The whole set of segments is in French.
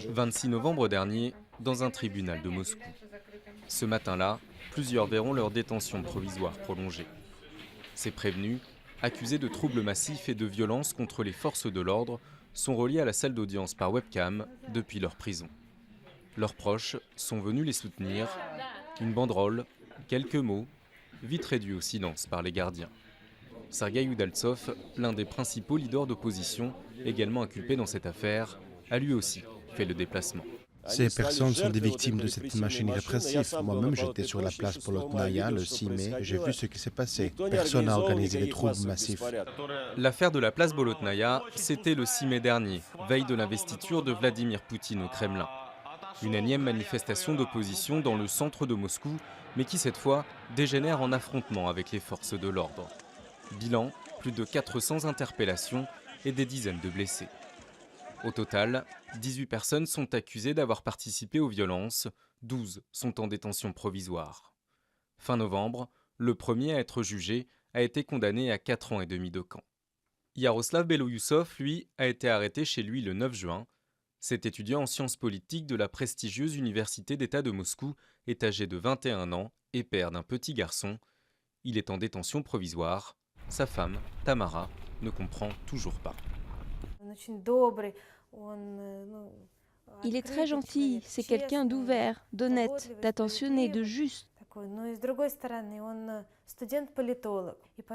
26 novembre dernier, dans un tribunal de Moscou. Ce matin-là, plusieurs verront leur détention provisoire prolongée. Ces prévenus, accusés de troubles massifs et de violences contre les forces de l'ordre, sont reliés à la salle d'audience par webcam depuis leur prison. Leurs proches sont venus les soutenir. Une banderole, quelques mots, vite réduits au silence par les gardiens. Sergueï Udaltsov, l'un des principaux leaders d'opposition, également inculpé dans cette affaire, a lui aussi fait le déplacement. Ces personnes sont des victimes de cette machine répressive. Moi-même, j'étais sur la place Bolotnaya le 6 mai. J'ai vu ce qui s'est passé. Personne n'a organisé les troubles massifs. L'affaire de la place Bolotnaya, c'était le 6 mai dernier, veille de l'investiture de Vladimir Poutine au Kremlin. Une énième manifestation d'opposition dans le centre de Moscou, mais qui cette fois dégénère en affrontement avec les forces de l'ordre. Bilan, plus de 400 interpellations et des dizaines de blessés. Au total, 18 personnes sont accusées d'avoir participé aux violences, 12 sont en détention provisoire. Fin novembre, le premier à être jugé a été condamné à 4 ans et demi de camp. Yaroslav Beloyousov, lui, a été arrêté chez lui le 9 juin. Cet étudiant en sciences politiques de la prestigieuse Université d'État de Moscou est âgé de 21 ans et père d'un petit garçon. Il est en détention provisoire. Sa femme, Tamara, ne comprend toujours pas. Il est très gentil, c'est quelqu'un d'ouvert, d'honnête, d'attentionné, de juste.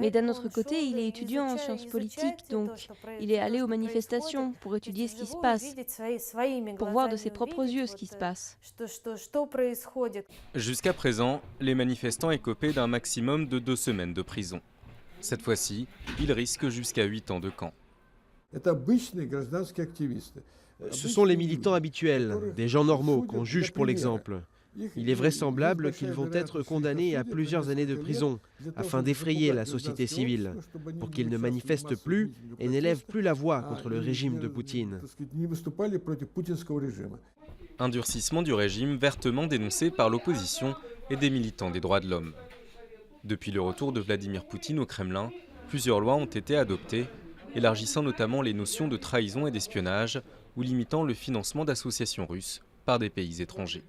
Mais d'un autre côté, il est étudiant en sciences politiques, donc il est allé aux manifestations pour étudier ce qui se passe, pour voir de ses propres yeux ce qui se passe. Jusqu'à présent, les manifestants écopaient d'un maximum de 2 semaines de prison. Cette fois-ci, ils risquent jusqu'à 8 ans de camp. Ce sont les militants habituels, des gens normaux qu'on juge pour l'exemple. Il est vraisemblable qu'ils vont être condamnés à plusieurs années de prison afin d'effrayer la société civile, pour qu'ils ne manifestent plus et n'élèvent plus la voix contre le régime de Poutine. Un durcissement du régime vertement dénoncé par l'opposition et des militants des droits de l'homme. Depuis le retour de Vladimir Poutine au Kremlin, plusieurs lois ont été adoptées, élargissant notamment les notions de trahison et d'espionnage ou limitant le financement d'associations russes par des pays étrangers.